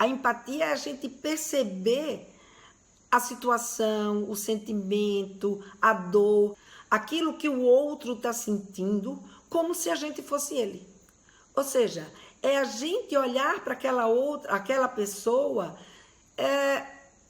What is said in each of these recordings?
A empatia é a gente perceber a situação, o sentimento, a dor, aquilo que o outro está sentindo, como se a gente fosse ele. Ou seja, é a gente olhar para aquela pessoa,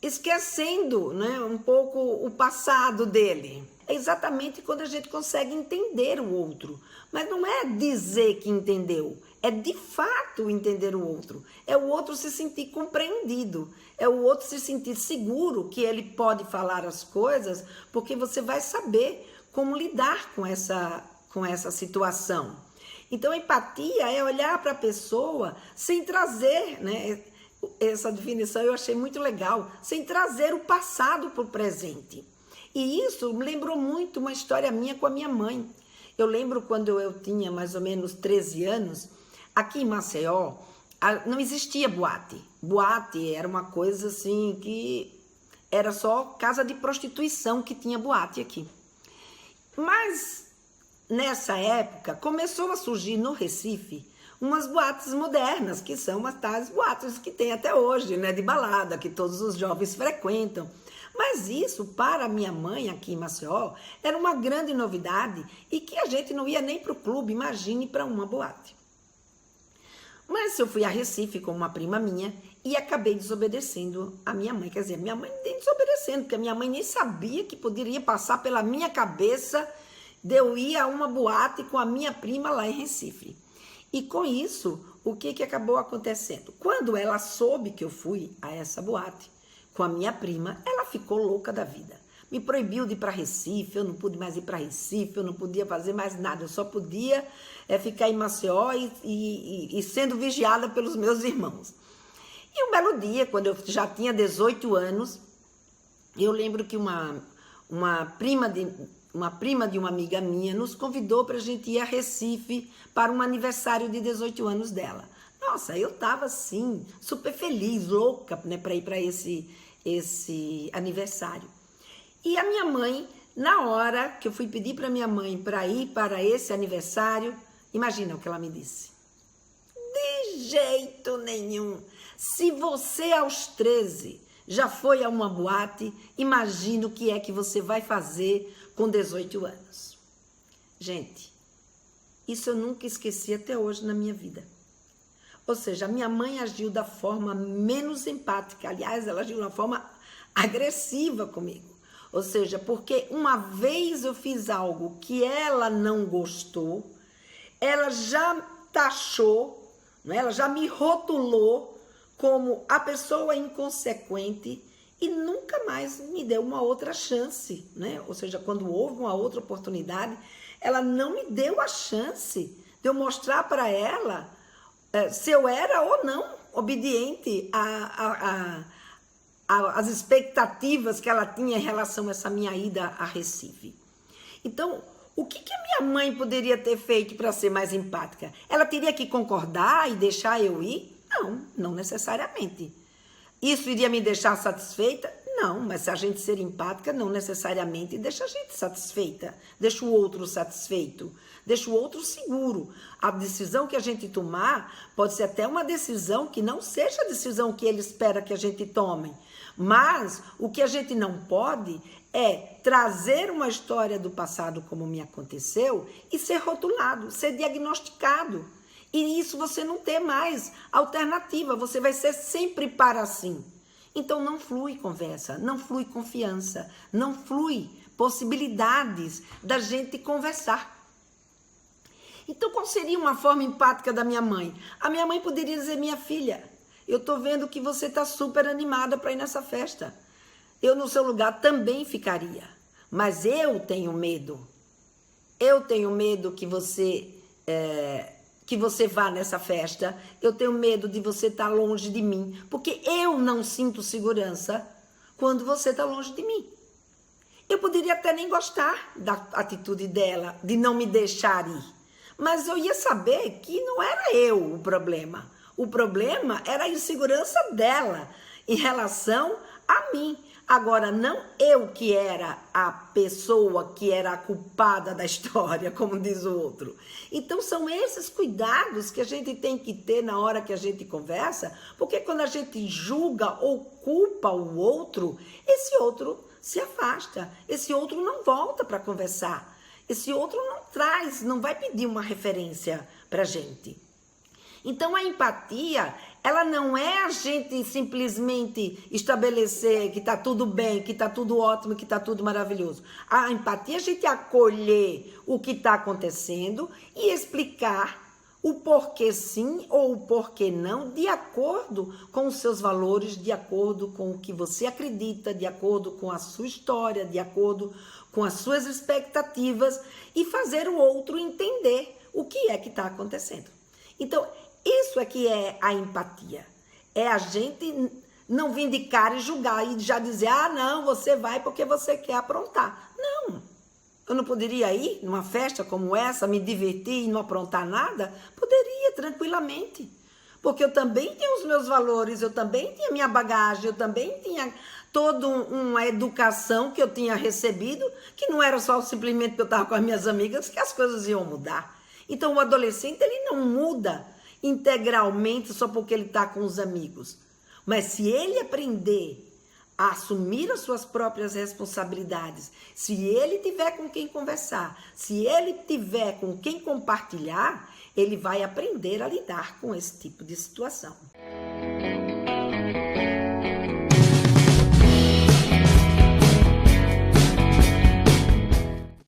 esquecendo, né, um pouco o passado dele. É exatamente quando a gente consegue entender o outro. Mas não é dizer que entendeu, é de fato entender o outro. É o outro se sentir compreendido, é o outro se sentir seguro que ele pode falar as coisas, porque você vai saber como lidar com essa situação. Então, a empatia é olhar para a pessoa sem trazer, né? Essa definição eu achei muito legal, sem trazer o passado para o presente. E isso me lembrou muito uma história minha com a minha mãe. Eu lembro quando eu tinha mais ou menos 13 anos, aqui em Maceió, não existia boate. Boate era uma coisa assim que era só casa de prostituição que tinha boate aqui. Mas nessa época começou a surgir no Recife umas boates modernas, que são as tais boates que tem até hoje, né, de balada, que todos os jovens frequentam. Mas isso, para minha mãe aqui em Maceió, era uma grande novidade e que a gente não ia nem para o clube, imagine para uma boate. Mas eu fui a Recife com uma prima minha e acabei desobedecendo a minha mãe. Quer dizer, minha mãe nem desobedecendo, porque a minha mãe nem sabia que poderia passar pela minha cabeça de eu ir a uma boate com a minha prima lá em Recife. E com isso, o que acabou acontecendo? Quando ela soube que eu fui a essa boate com a minha prima, ela ficou louca da vida. Me proibiu de ir para Recife, eu não pude mais ir para Recife, eu não podia fazer mais nada, eu só podia ficar em Maceió e sendo vigiada pelos meus irmãos. E um belo dia, quando eu já tinha 18 anos, eu lembro que uma prima de uma amiga minha nos convidou para a gente ir a Recife para um aniversário de 18 anos dela. Nossa, eu estava assim, super feliz, louca, né, para ir para esse aniversário. E a minha mãe, na hora que eu fui pedir para minha mãe para ir para esse aniversário, imagina o que ela me disse. De jeito nenhum. Se você aos 13 já foi a uma boate, imagina o que é que você vai fazer com 18 anos. Gente, isso eu nunca esqueci até hoje na minha vida. Ou seja, a minha mãe agiu da forma menos empática. Aliás, ela agiu de uma forma agressiva comigo. Ou seja, porque uma vez eu fiz algo que ela não gostou, ela já taxou, né? Ela já me rotulou como a pessoa inconsequente e nunca mais me deu uma outra chance, né? Ou seja, quando houve uma outra oportunidade, ela não me deu a chance de eu mostrar para ela se eu era ou não obediente às expectativas que ela tinha em relação a essa minha ida a Recife. Então, o que a minha mãe poderia ter feito para ser mais empática? Ela teria que concordar e deixar eu ir? Não, não necessariamente. Isso iria me deixar satisfeita? Não, mas se a gente ser empática, não necessariamente deixa a gente satisfeita, deixa o outro satisfeito, deixa o outro seguro. A decisão que a gente tomar pode ser até uma decisão que não seja a decisão que ele espera que a gente tome, mas o que a gente não pode é trazer uma história do passado como me aconteceu e ser rotulado, ser diagnosticado. E isso você não ter mais alternativa, você vai ser sempre para assim. Então não flui conversa, não flui confiança, não flui possibilidades da gente conversar. Então qual seria uma forma empática da minha mãe? A minha mãe poderia dizer, minha filha, eu tô vendo que você tá super animada para ir nessa festa. Eu no seu lugar também ficaria, mas eu tenho medo. Eu tenho medo que você vá nessa festa, eu tenho medo de você estar longe de mim, porque eu não sinto segurança quando você está longe de mim. Eu poderia até nem gostar da atitude dela, de não me deixar ir, mas eu ia saber que não era eu o problema era a insegurança dela em relação a mim, Agora, não eu que era a pessoa que era a culpada da história, como diz o outro. Então, são esses cuidados que a gente tem que ter na hora que a gente conversa, porque quando a gente julga ou culpa o outro, esse outro se afasta, esse outro não volta para conversar, esse outro não traz, não vai pedir uma referência para a gente. Então, a empatia, ela não é a gente simplesmente estabelecer que está tudo bem, que está tudo ótimo, que está tudo maravilhoso. A empatia é a gente acolher o que está acontecendo e explicar o porquê sim ou o porquê não, de acordo com os seus valores, de acordo com o que você acredita, de acordo com a sua história, de acordo com as suas expectativas e fazer o outro entender o que é que está acontecendo. Então, isso é que é a empatia. É a gente não vir de cara e julgar e já dizer, ah, não, você vai porque você quer aprontar. Não, eu não poderia ir numa festa como essa, me divertir e não aprontar nada? Poderia, tranquilamente. Porque eu também tinha os meus valores, eu também tinha minha bagagem, eu também tinha toda uma educação que eu tinha recebido, que não era só simplesmente porque eu estava com as minhas amigas que as coisas iam mudar. Então, o adolescente, ele não muda integralmente só porque ele está com os amigos. Mas se ele aprender a assumir as suas próprias responsabilidades, se ele tiver com quem conversar, se ele tiver com quem compartilhar, ele vai aprender a lidar com esse tipo de situação.